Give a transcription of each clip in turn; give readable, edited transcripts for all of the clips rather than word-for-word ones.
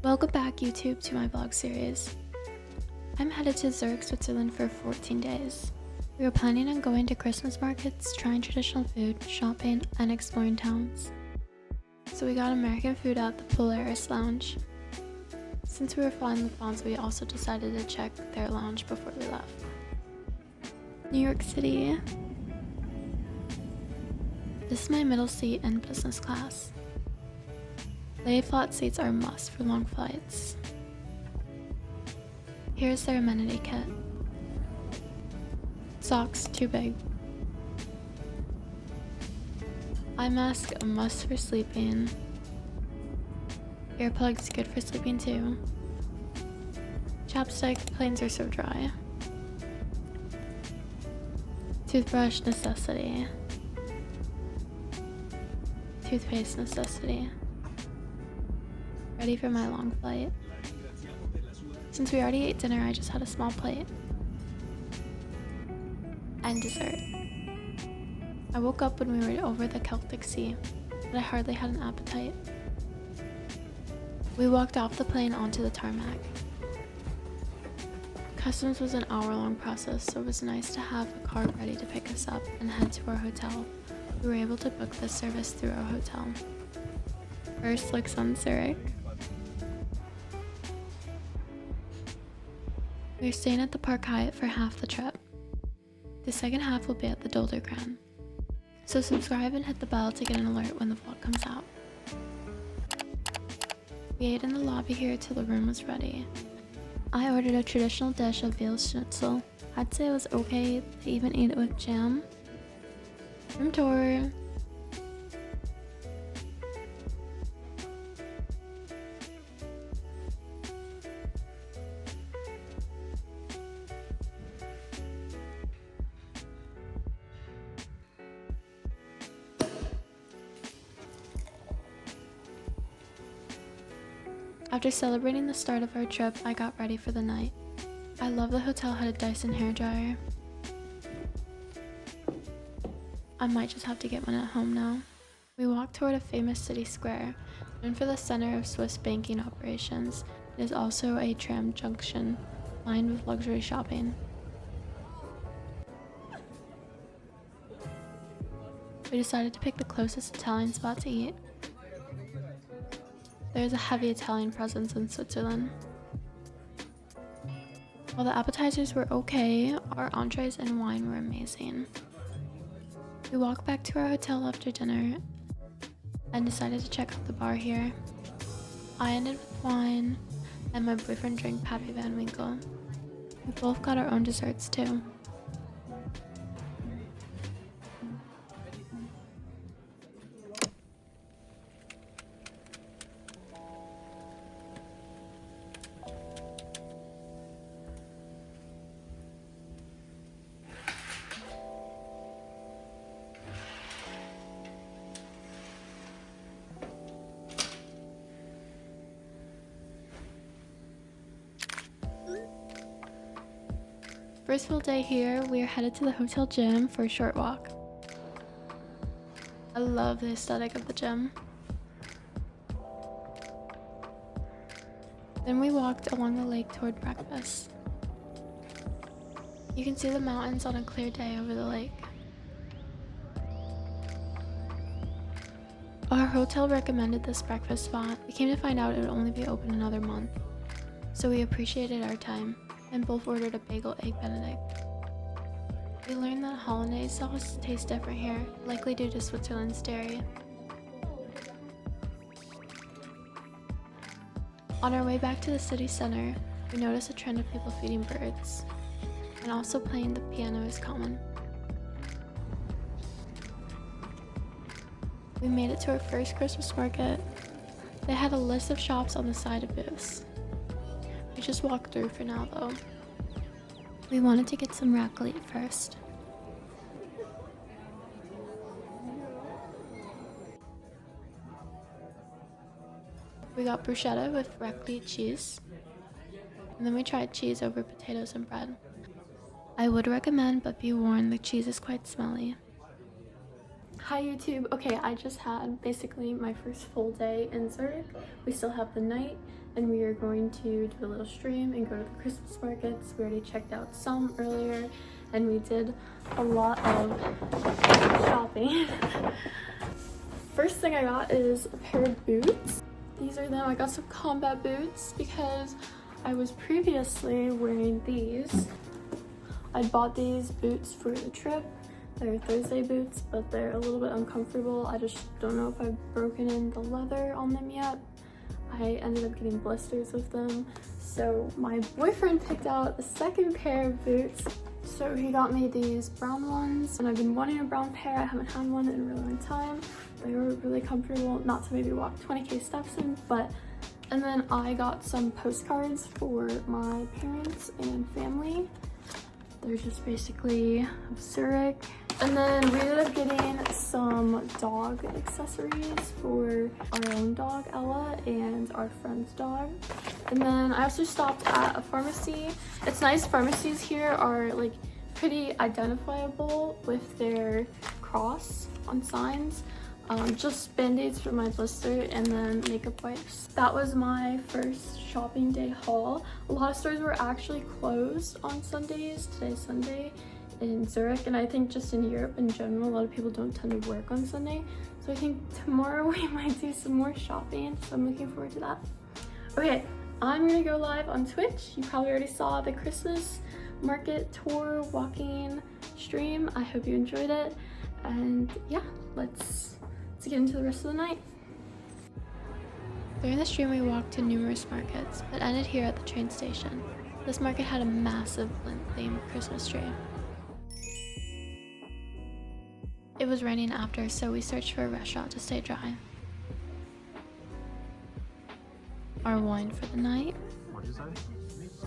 Welcome back YouTube to my vlog series. I'm headed to Zurich, Switzerland for 14 days. We were planning on going to Christmas markets, trying traditional food, shopping, and exploring towns. So we got American food at the Polaris Lounge. Since we were flying Lufthansa, we also decided to check their lounge before we left. New York City. This is my middle seat in business class. Lay flat seats are a must for long flights. Here's their amenity kit. Socks, too big. Eye mask, a must for sleeping. Earplugs, good for sleeping too. Chapstick, planes are so dry. Toothbrush, necessity. Toothpaste, necessity. Ready for my long flight. Since we already ate dinner, I just had a small plate. And dessert. I woke up when we were over the Celtic Sea, but I hardly had an appetite. We walked off the plane onto the tarmac. Customs was an hour-long process, so it was nice to have a car ready to pick us up and head to our hotel. We were able to book this service through our hotel. First looks on Zurich. We're staying at the Park Hyatt for half the trip. The second half will be at the Leodegar. So subscribe and hit the bell to get an alert when the vlog comes out. We ate in the lobby here till the room was ready. I ordered a traditional dish of veal schnitzel. I'd say it was okay, they even ate it with jam. Room tour. After celebrating the start of our trip, I got ready for the night. I love the hotel had a Dyson hairdryer. I might just have to get one at home now. We walked toward a famous city square, known for the center of Swiss banking operations. It is also a tram junction, lined with luxury shopping. We decided to pick the closest Italian spot to eat. There's a heavy Italian presence in Switzerland. While the appetizers were okay, our entrees and wine were amazing. We walked back to our hotel after dinner and decided to check out the bar here. I ended with wine and my boyfriend drank Pappy Van Winkle. We both got our own desserts too. First full day here, we are headed to the hotel gym for a short walk. I love the aesthetic of the gym. Then we walked along the lake toward breakfast. You can see the mountains on a clear day over the lake. Our hotel recommended this breakfast spot. We came to find out it would only be open another month, so we appreciated our time and both ordered a bagel egg benedict. We learned that hollandaise sauce tastes different here, likely due to Switzerland's dairy. On our way back to the city center, we noticed a trend of people feeding birds, and also playing the piano is common. We made it to our first Christmas market. They had a list of shops on the side of booths. We just walked through for now though. We wanted to get some raclette first. We got bruschetta with raclette cheese, and then we tried cheese over potatoes and bread. I would recommend, but be warned, the cheese is quite smelly. Hi YouTube. Okay, I just had basically my first full day in Zurich. We still have the night and we are going to do a little stream and go to the Christmas markets. We already checked out some earlier, and we did a lot of shopping. First thing I got is a pair of boots. These are them. I got some combat boots because I was previously wearing these. I bought these boots for the trip. They're Thursday boots, but they're a little bit uncomfortable. I just don't know if I've broken in the leather on them yet. I ended up getting blisters with them. So my boyfriend picked out a second pair of boots. So he got me these brown ones, and I've been wanting a brown pair. I haven't had one in a really long time. They were really comfortable, not to maybe walk 20k steps in, but. And then I got some postcards for my parents and family. They're just basically of Zurich. And then we ended up getting some dog accessories for our own dog, Ella, and our friend's dog. And then I also stopped at a pharmacy. It's nice, pharmacies here are like pretty identifiable with their cross on signs. Just band-aids for my blister and then makeup wipes. That was my first shopping day haul. A lot of stores were actually closed on Sundays. Today's Sunday in Zurich, and I think just in Europe in general, a lot of people don't tend to work on Sunday. So I think tomorrow we might do some more shopping, so I'm looking forward to that. Okay, I'm gonna go live on Twitch. You probably already saw the Christmas market tour walking stream. I hope you enjoyed it, and yeah, let's get into the rest of the night. During the stream we walked to numerous markets, but ended here at the train station. This market had a massive Lent-themed Christmas tree. It was raining after, so we searched for a restaurant to stay dry. Our wine for the night. What'd you say?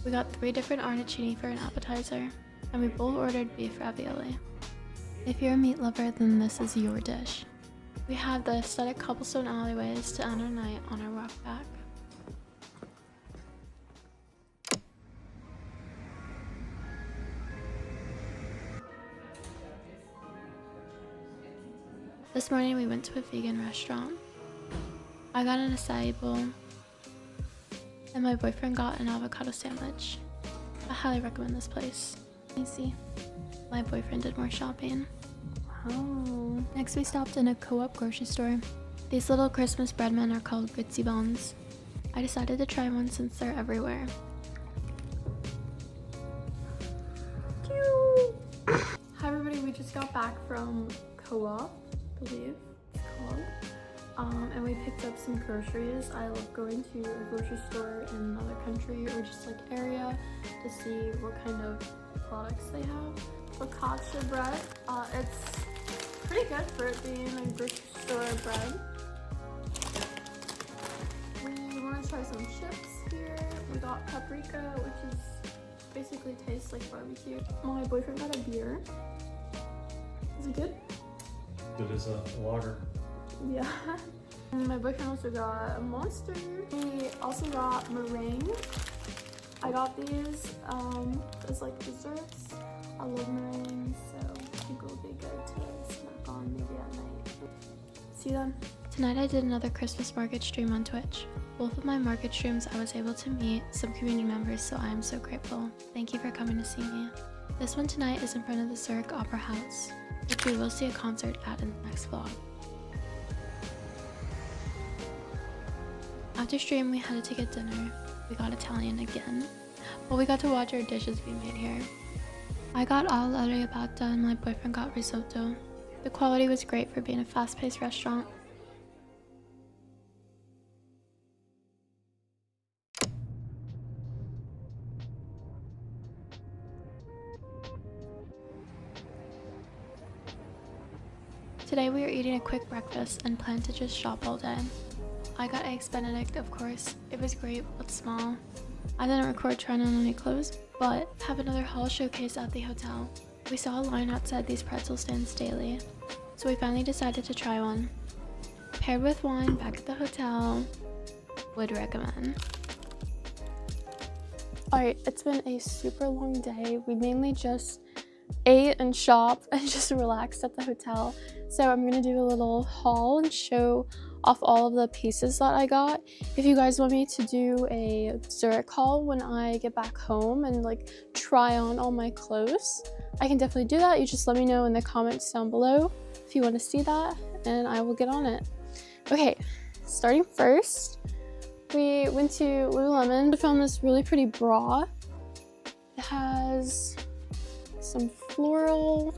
We got 3 different arrocchini for an appetizer, and we both ordered beef ravioli. If you're a meat lover, then this is your dish. We have the aesthetic cobblestone alleyways to end our night on our walk back. This morning we went to a vegan restaurant. I got an acai bowl, and my boyfriend got an avocado sandwich. I highly recommend this place. Let me see. My boyfriend did more shopping. Oh. Next we stopped in a Coop grocery store. These little Christmas bread men are called Gütsch buns. I decided to try one since they're everywhere. Cute. Hi everybody, we just got back from Coop, I believe it's called. And we picked up some groceries. I love going to a grocery store in another country or just like area to see what kind of products they have. Focaccia bread. It's pretty good for it being a grocery store bread. We want to try some chips here. We got paprika, which is basically tastes like barbecue. My boyfriend got a beer. Is it good? Good as a lager. Yeah. And my boyfriend also got a Monster. We also got meringue. I got these as like desserts. I love meringue, so I think it will be good to snack on maybe at night. See them? Tonight I did another Christmas market stream on Twitch. Both of my market streams I was able to meet some community members, so I am so grateful. Thank you for coming to see me. This one tonight is in front of the Zurich Opera House, which we will see a concert at in the next vlog. After stream we headed to get dinner. We got Italian again, but we got to watch our dishes be made here. I got alla ricotta and my boyfriend got risotto. The quality was great for being a fast-paced restaurant. Today we are eating a quick breakfast and plan to just shop all day. I got eggs benedict, of course. It was great but small. I didn't record trying on any clothes, but have another haul showcase at the hotel. We saw a line outside these pretzel stands daily, so we finally decided to try one. Paired with wine back at the hotel, would recommend. Alright, it's been a super long day. We mainly just ate and shopped and just relaxed at the hotel. So I'm gonna do a little haul and show off all of the pieces that I got. If you guys want me to do a Zurich haul when I get back home and like try on all my clothes, I can definitely do that. You just let me know in the comments down below if you want to see that, and I will get on it. Okay, starting first, we went to Lululemon. I found this really pretty bra. It has some floral.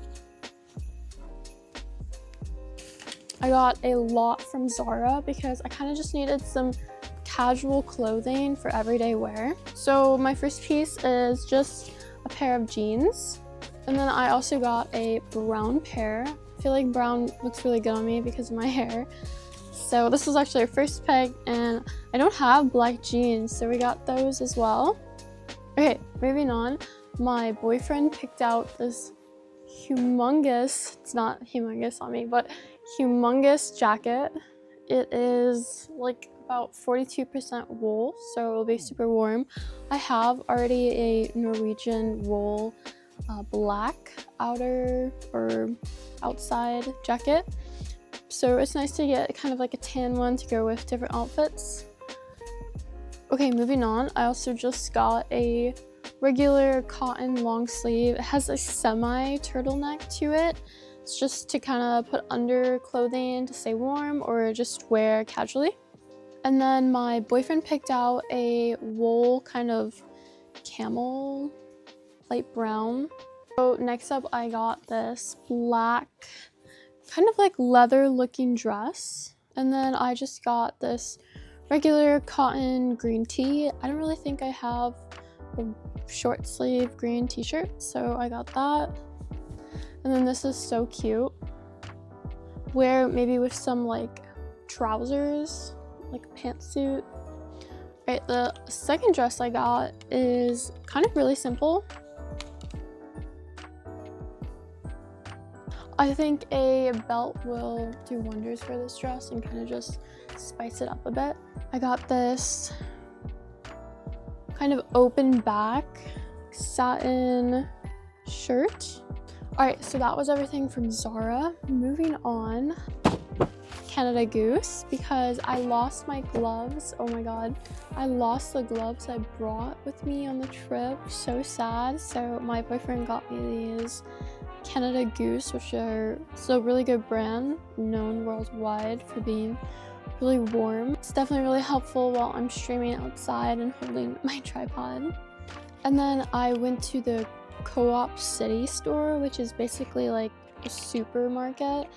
I got a lot from Zara because I kind of just needed some casual clothing for everyday wear. So my first piece is just a pair of jeans. And then I also got a brown pair. I feel like brown looks really good on me because of my hair. So this was actually our first pick, and I don't have black jeans, so we got those as well. Okay, moving on. My boyfriend picked out this humongous, it's not humongous on me, but humongous jacket. It is like about 42% wool, so it'll be super warm. I have already a Norwegian wool black outer or outside jacket, so it's nice to get kind of like a tan one to go with different outfits. Okay, moving on. I also just got a regular cotton long sleeve. It has a semi turtleneck to it. It's just to kind of put under clothing to stay warm or just wear casually. And then my boyfriend picked out a wool kind of camel, light brown. So next up I got this black kind of like leather looking dress. And then I just got this regular cotton green tee. I don't really think I have a short sleeve green t-shirt, so I got that. And then this is so cute. Wear maybe with some like trousers, like a pantsuit. Right, the second dress I got is kind of really simple. I think a belt will do wonders for this dress and kind of just spice it up a bit. I got this kind of open back satin shirt. All right, so that was everything from Zara. Moving on, Canada Goose, because I lost my gloves. Oh my God, I lost the gloves I brought with me on the trip. So sad. So my boyfriend got me these Canada Goose, which are a really good brand, known worldwide for being really warm. It's definitely really helpful while I'm streaming outside and holding my tripod. And then I went to the Coop City store, which is basically like a supermarket,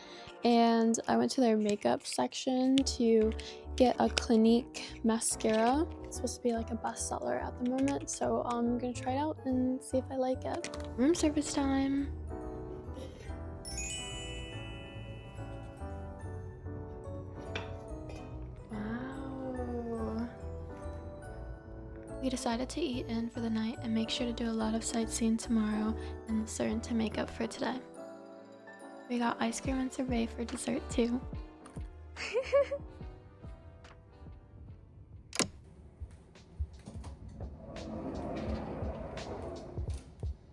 and I went to their makeup section to get a Clinique mascara. It's supposed to be like a bestseller at the moment, so I'm gonna try it out and see if I like it. Room service time. Wow. We decided to eat in for the night and make sure to do a lot of sightseeing tomorrow in Lucerne to make up for today. We got ice cream and sorbet for dessert too.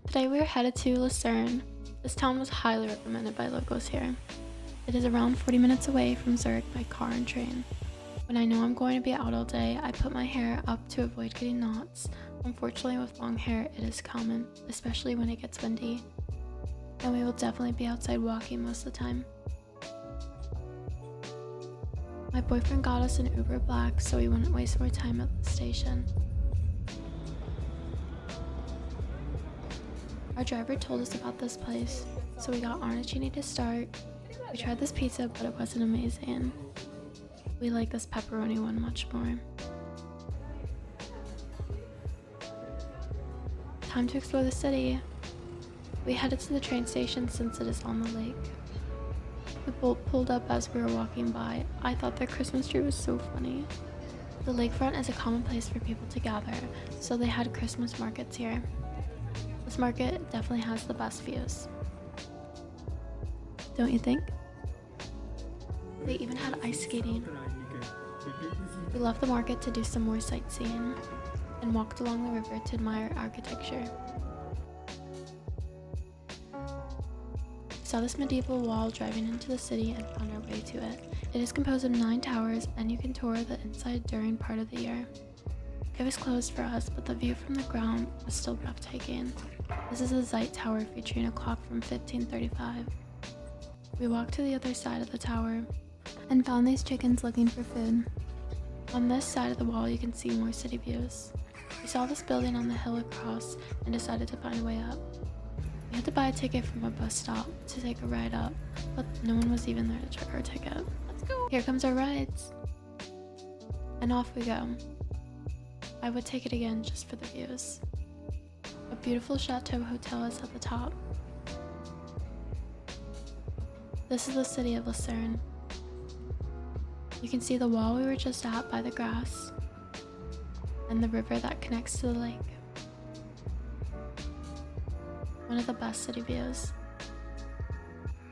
Today we are headed to Lucerne. This town was highly recommended by locals here. It is around 40 minutes away from Zurich by car and train. When I know I'm going to be out all day, I put my hair up to avoid getting knots. Unfortunately, with long hair, it is common, especially when it gets windy. And we will definitely be outside walking most of the time. My boyfriend got us an Uber Black so we wouldn't waste more time at the station. Our driver told us about this place, so we got arancini to start. We tried this pizza, but it wasn't amazing. We like this pepperoni one much more. Time to explore the city. We headed to the train station since it is on the lake. We both pulled up as we were walking by. I thought their Christmas tree was so funny. The lakefront is a common place for people to gather, so they had Christmas markets here. This market definitely has the best views. Don't you think? They even had ice skating. We left the market to do some more sightseeing and walked along the river to admire architecture. saw this medieval wall driving into the city and found our way to it. It is composed of 9 towers, and you can tour the inside during part of the year. It was closed for us, but the view from the ground was still breathtaking. This is a Zeit tower featuring a clock from 1535. We walked to the other side of the tower and found these chickens looking for food. On this side of the wall you can see more city views. We saw this building on the hill across and decided to find a way up. We had to buy a ticket from a bus stop to take a ride up, but no one was even there to check our ticket. Let's go! Here comes our rides! And off we go. I would take it again just for the views. A beautiful Château hotel is at the top. This is the city of Lucerne. You can see the wall we were just at by the grass, and the river that connects to the lake. One of the best city views.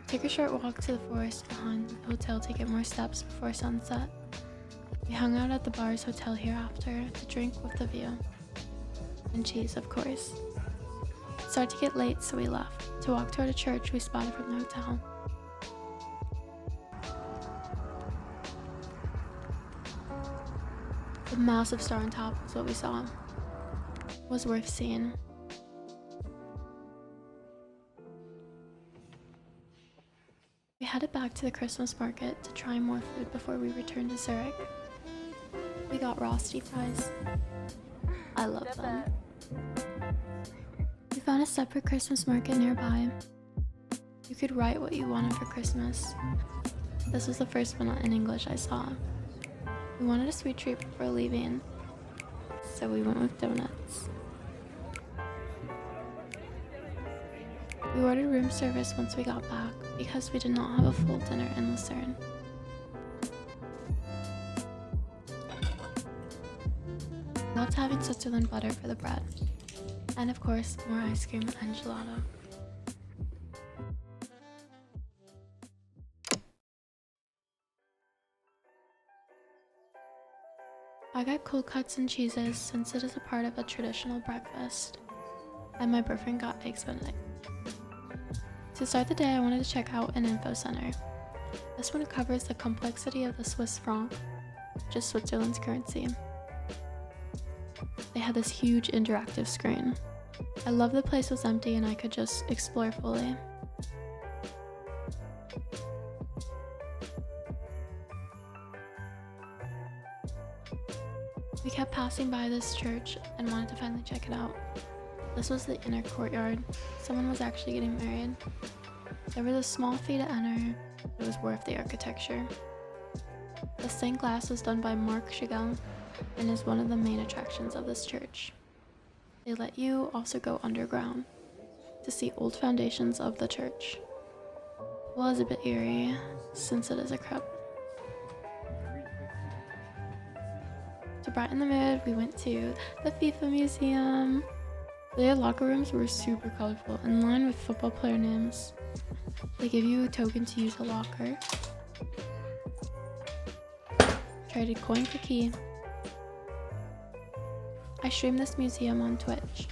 Take a short walk to the forest behind the hotel to get more steps before sunset. We hung out at the Bars Hotel hereafter to drink with the view. And cheese, of course. It started to get late, so we left to walk toward a church we spotted from the hotel. The massive star on top was what we saw. It was worth seeing. We headed back to the Christmas market to try more food before we returned to Zurich. We got Rosti fries. I love them. We found a separate Christmas market nearby. You could write what you wanted for Christmas. This was the first one in English I saw. We wanted a sweet treat before leaving, so we went with donuts. We ordered room service once we got back because we did not have a full dinner in Lucerne. Loved having Switzerland butter for the bread. And of course, more ice cream and gelato. I got cold cuts and cheeses since it is a part of a traditional breakfast. And my boyfriend got eggs benedict. To start the day, I wanted to check out an info center. This one covers the complexity of the Swiss franc, which is Switzerland's currency. They had this huge interactive screen. I love the place was empty and I could just explore fully. We kept passing by this church and wanted to finally check it out. This was the inner courtyard. Someone was actually getting married. There was a small fee to enter. It was worth the architecture. The stained glass was done by Mark Chagall and is one of the main attractions of this church. They let you also go underground to see old foundations of the church. Well, it's a bit eerie since it is a crypt. To brighten the mood, we went to the FIFA Museum. Their locker rooms were super colorful, in line with football player names. They give you a token to use a locker. Traded coin for key. I streamed this museum on Twitch.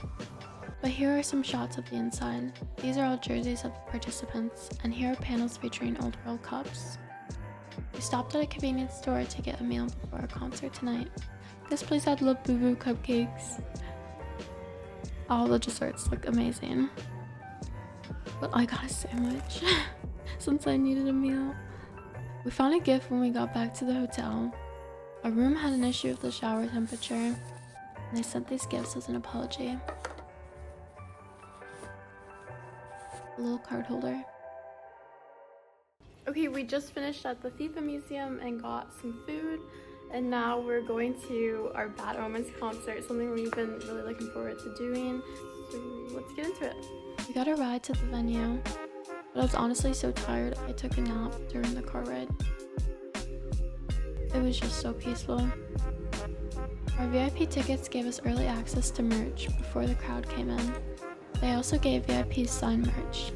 But here are some shots of the inside. These are all jerseys of the participants, and here are panels featuring old World Cups. We stopped at a convenience store to get a meal before our concert tonight. This place had Babu cupcakes. All the desserts looked amazing. But I got a sandwich since I needed a meal. We found a gift when we got back to the hotel. Our room had an issue with the shower temperature, and they sent these gifts as an apology. A little card holder. Okay, we just finished at the FIFA Museum and got some food, and now we're going to our Bad Omens concert, something we've been really looking forward to doing. So let's get into it. We got a ride to the venue, but I was honestly so tired I took a nap during the car ride. It was just so peaceful. Our VIP tickets gave us early access to merch before the crowd came in. They also gave VIPs signed merch.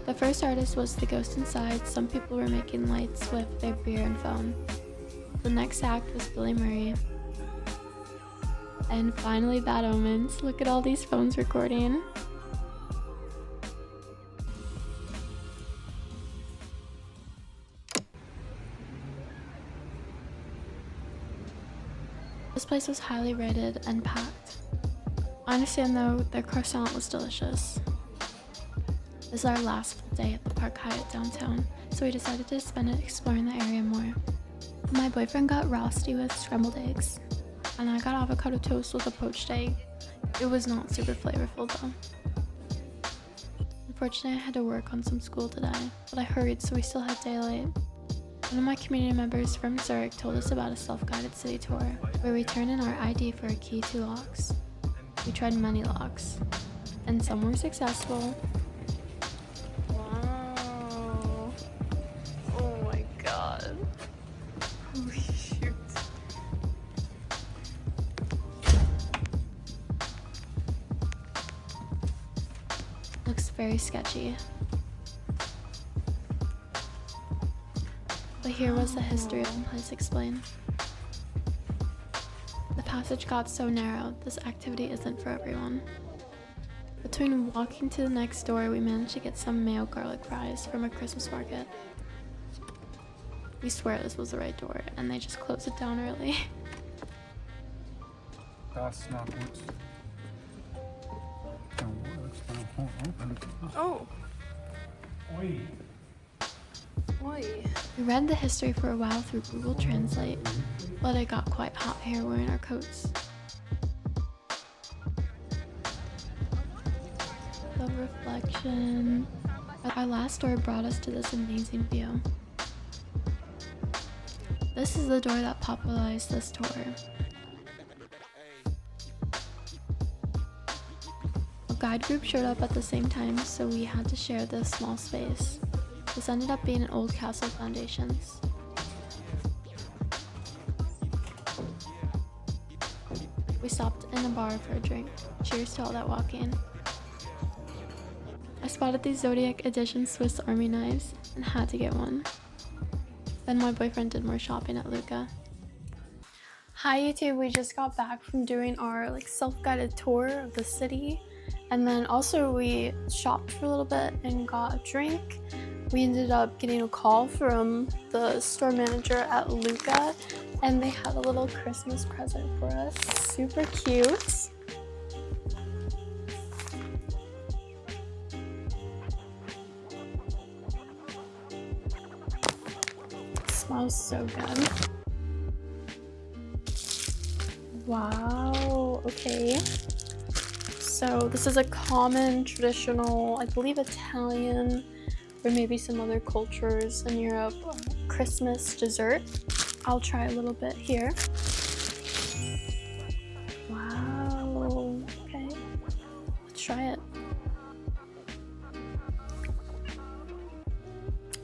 The first artist was The Ghost Inside. Some people were making lights with their beer and phone. The next act was Billy Murray. And finally Bad Omens. Look at all these phones recording. This place was highly rated and packed. I understand though, their croissant was delicious. This is our last full day at the Park Hyatt downtown, so we decided to spend it exploring the area more. My boyfriend got rosti with scrambled eggs, and I got avocado toast with a poached egg. It was not super flavorful though. Unfortunately, I had to work on some school today, but I hurried so we still had daylight. One of my community members from Zurich told us about a self-guided city tour, where we turned in our ID for a key to locks. We tried many locks, and some were successful. Wow. Oh my god. Oh shoot. Looks very sketchy. But here was the history of the place explained. The passage got so narrow, this activity isn't for everyone. Between walking to the next door, we managed to get some mayo garlic fries from a Christmas market. We swear this was the right door, and they just closed it down early. Das war gut. Oh. Oi. We read the history for a while through Google Translate, but it got quite hot here wearing our coats. The reflection. Our last door brought us to this amazing view. This is the door that popularized this tour. A guide group showed up at the same time, so we had to share this small space. This ended up being an old castle foundations. We stopped in a bar for a drink. Cheers to all that walking. I spotted these Zodiac edition Swiss Army knives and had to get one. Then my boyfriend did more shopping at Luca. Hi YouTube, we just got back from doing our self-guided tour of the city, and then also we shopped for a little bit and got a drink. We ended up getting a call from the store manager at Luca, and they had a little Christmas present for us. Super cute. Smells so good. Wow, okay. So this is a common, traditional, I believe Italian, or maybe some other cultures in Europe, Christmas dessert. I'll try a little bit here. Wow, okay. Let's try it.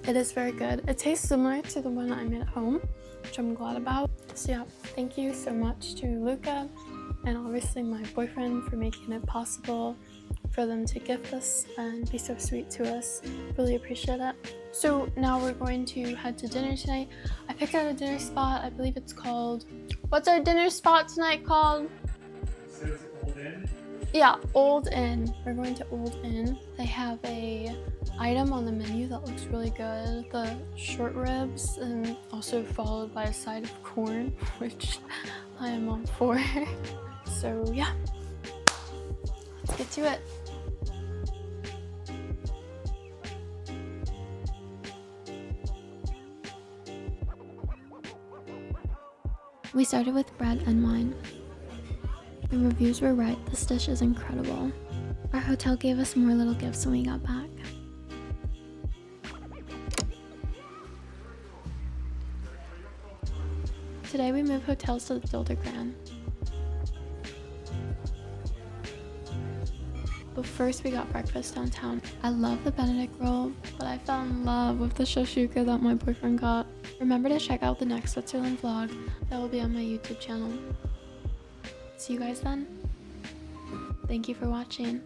It is very good. It tastes similar to the one I made at home, which I'm glad about. So yeah, thank you so much to Luca and obviously my boyfriend for making it possible for them to gift us and be so sweet to us. Really appreciate it. So now we're going to head to dinner tonight. I picked out a dinner spot. I believe it's called... What's our dinner spot tonight called? Says Old Inn. Yeah, Old Inn. We're going to Old Inn. They have a item on the menu that looks really good. The short ribs, and also followed by a side of corn, which I am all for. So yeah, let's get to it. We started with bread and wine. The reviews were right, this dish is incredible. Our hotel gave us more little gifts when we got back. Today we moved hotels to the Leodegar. But first we got breakfast downtown. I love the Benedict roll, but I fell in love with the shashuka that my boyfriend got. Remember to check out the next Switzerland vlog that will be on my YouTube channel. See you guys then. Thank you for watching.